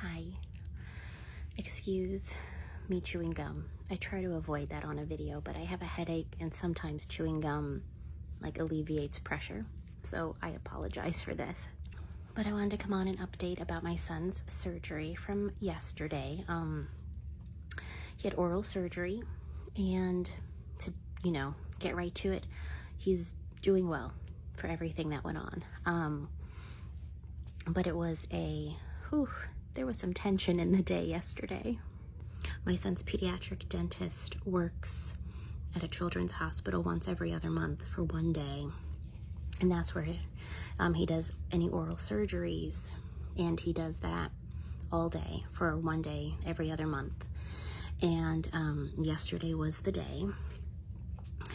Hi. Excuse me chewing gum. I try to avoid that on a video, but I have a headache and sometimes chewing gum alleviates pressure. So I apologize for this. But I wanted to come on and update about my son's surgery from yesterday. He had oral surgery, and to, get right to it, he's doing well for everything that went on. But it was there was some tension in the day yesterday. My son's pediatric dentist works at a children's hospital once every other month for one day. And that's where he does any oral surgeries. And he does that all day for one day every other month. And yesterday was the day.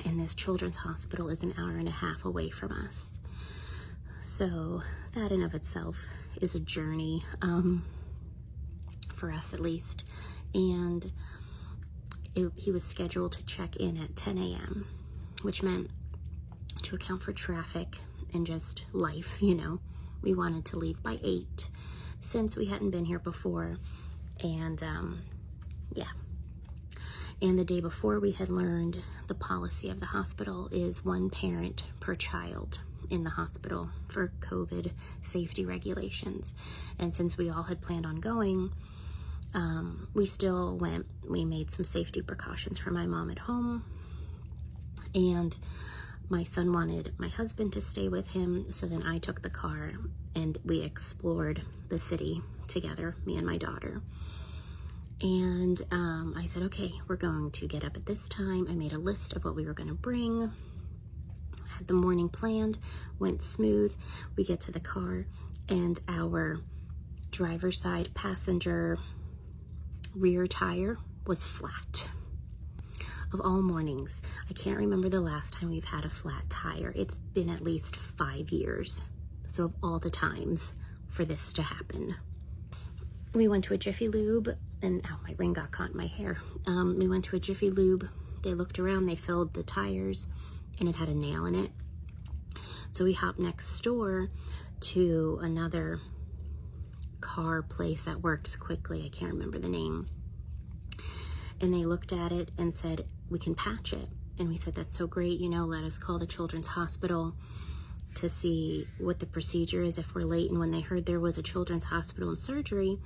And this children's hospital is an hour and a half away from us. So that in of itself is a journey, for us at least. And he was scheduled to check in at 10 a.m., which meant to account for traffic and just life, we wanted to leave by 8 since we hadn't been here before. And and the day before, we had learned the policy of the hospital is one parent per child in the hospital for COVID safety regulations. And since we all had planned on going, we still went. We made some safety precautions for my mom at home, and my son wanted my husband to stay with him, so then I took the car and we explored the city together, me and my daughter. And I said, okay, we're going to get up at this time. I made a list of what we were going to bring. Had the morning planned, went smooth. We get to the car, and our driver's side passenger rear tire was flat. Of all mornings, I can't remember the last time we've had a flat tire. It's been at least 5 years. So of all the times for this to happen. We went to a Jiffy Lube, and my ring got caught in my hair. We went to a Jiffy Lube. They looked around, they filled the tires, and it had a nail in it. So we hopped next door to another car place that works quickly. I can't remember the name. And they looked at it and said, we can patch it. And we said, that's so great, let us call the children's hospital to see what the procedure is if we're late. And when they heard there was a children's hospital and surgery,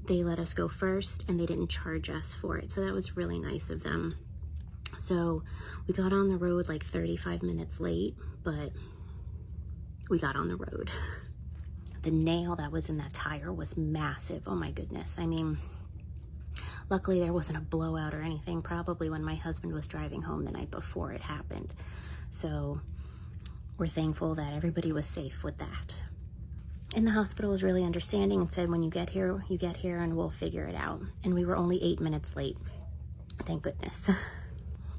they let us go first, and they didn't charge us for it. So that was really nice of them. So we got on the road like 35 minutes late, but we got on the road. The nail that was in that tire was massive. Oh my goodness. I mean, luckily there wasn't a blowout or anything, probably when my husband was driving home the night before it happened. So we're thankful that everybody was safe with that. And the hospital was really understanding and said, when you get here and we'll figure it out. And we were only 8 minutes late. Thank goodness.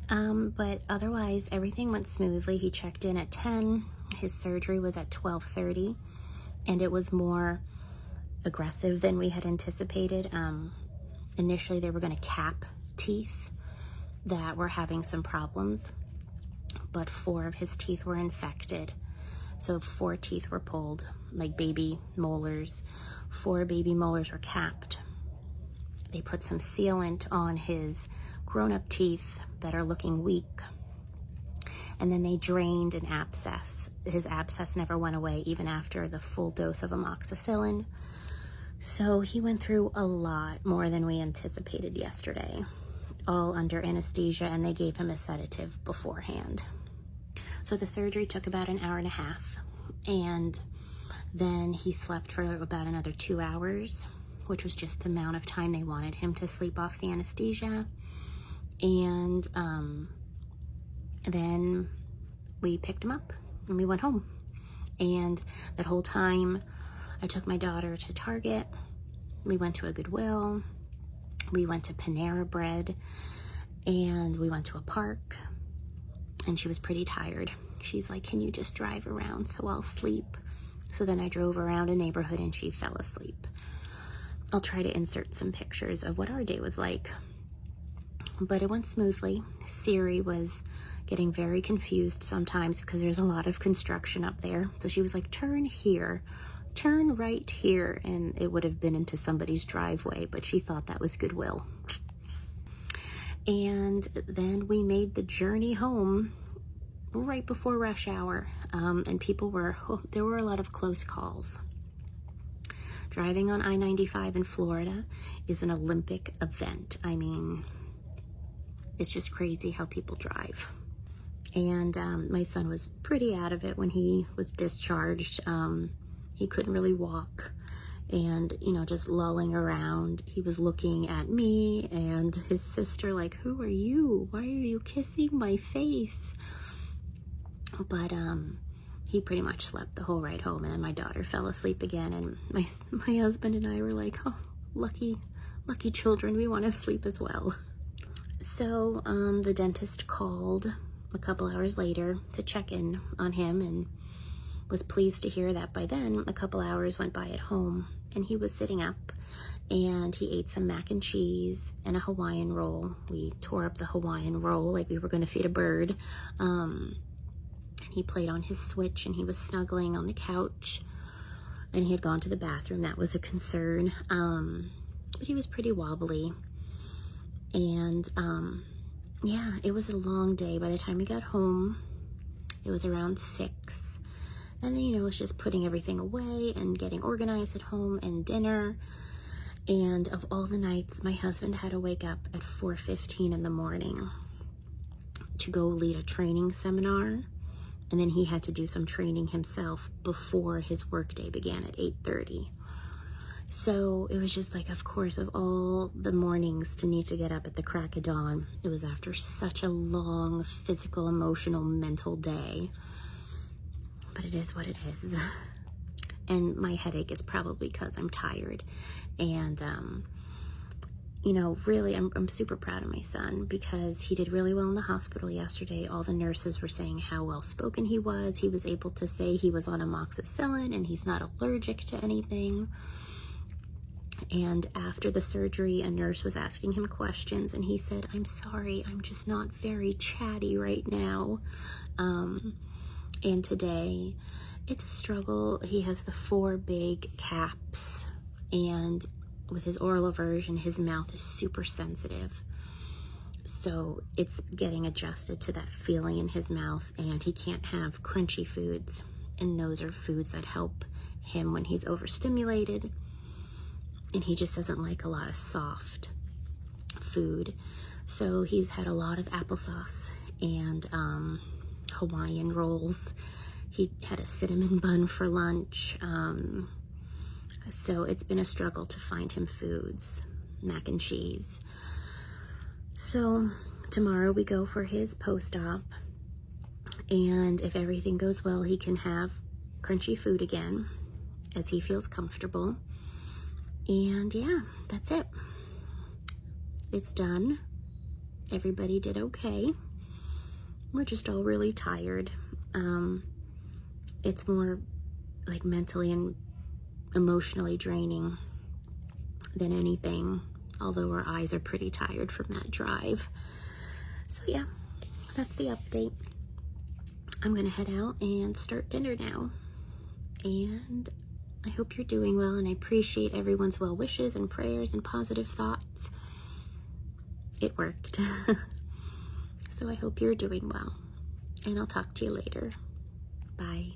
But otherwise, everything went smoothly. He checked in at 10. His surgery was at 12:30. And it was more aggressive than we had anticipated. Initially, they were going to cap teeth that were having some problems, but 4 of his teeth were infected. So 4 teeth were pulled, like baby molars. 4 baby molars were capped. They put some sealant on his grown-up teeth that are looking weak. And then they drained an abscess. His abscess never went away, even after the full dose of amoxicillin. So he went through a lot more than we anticipated yesterday, all under anesthesia, and they gave him a sedative beforehand. So the surgery took about an hour and a half, and then he slept for about another 2 hours, which was just the amount of time they wanted him to sleep off the anesthesia. And then we picked him up and we went home. And that whole time I took my daughter to Target. We went to a Goodwill. We went to Panera Bread, and we went to a park. And she was pretty tired. She's like, can you just drive around so I'll sleep? So then I drove around a neighborhood and she fell asleep. I'll try to insert some pictures of what our day was like. But it went smoothly. Siri was getting very confused sometimes because there's a lot of construction up there. So she was like, turn here, turn right here, and it would have been into somebody's driveway, but she thought that was goodwill. And then we made the journey home right before rush hour, and there were a lot of close calls. Driving on I-95 in Florida is an Olympic event. I mean, it's just crazy how people drive. And my son was pretty out of it when he was discharged. He couldn't really walk, and, you know, just lolling around. He was looking at me and his sister like, who are you? Why are you kissing my face? But he pretty much slept the whole ride home, and then my daughter fell asleep again, and my husband and I were like, oh, lucky children, we want to sleep as well. So the dentist called a couple hours later to check in on him, and was pleased to hear that by then a couple hours went by at home, and he was sitting up, and he ate some mac and cheese and a Hawaiian roll. We tore up the Hawaiian roll like we were going to feed a bird. And he played on his Switch, and he was snuggling on the couch, and he had gone to the bathroom. That was a concern. But he was pretty wobbly. And yeah, it was a long day. By the time we got home, it was around 6. And then, you know, it was just putting everything away and getting organized at home and dinner. And of all the nights, my husband had to wake up at 4:15 in the morning to go lead a training seminar. And then he had to do some training himself before his workday began at 8:30. So it was just like, of course, of all the mornings to need to get up at the crack of dawn, it was after such a long physical, emotional, mental day. But it is what it is. And my headache is probably because I'm tired. And, you know, really, I'm super proud of my son, because he did really well in the hospital yesterday. All the nurses were saying how well spoken he was. He was able to say he was on amoxicillin and he's not allergic to anything. And after the surgery, a nurse was asking him questions, and he said, I'm sorry, I'm just not very chatty right now. And today, it's a struggle. He has the 4 big caps, and with his oral aversion, his mouth is super sensitive. So it's getting adjusted to that feeling in his mouth, and he can't have crunchy foods. And those are foods that help him when he's overstimulated. And he just doesn't like a lot of soft food. So he's had a lot of applesauce and Hawaiian rolls. He had a cinnamon bun for lunch. So it's been a struggle to find him foods, mac and cheese. So tomorrow we go for his post-op, and if everything goes well, he can have crunchy food again as he feels comfortable. And yeah, that's it. It's done. Everybody did okay. We're just all really tired. It's more like mentally and emotionally draining than anything, although our eyes are pretty tired from that drive. So yeah, that's the update. I'm gonna head out and start dinner now. And I hope you're doing well, and I appreciate everyone's well wishes and prayers and positive thoughts. It worked. So I hope you're doing well, and I'll talk to you later. Bye.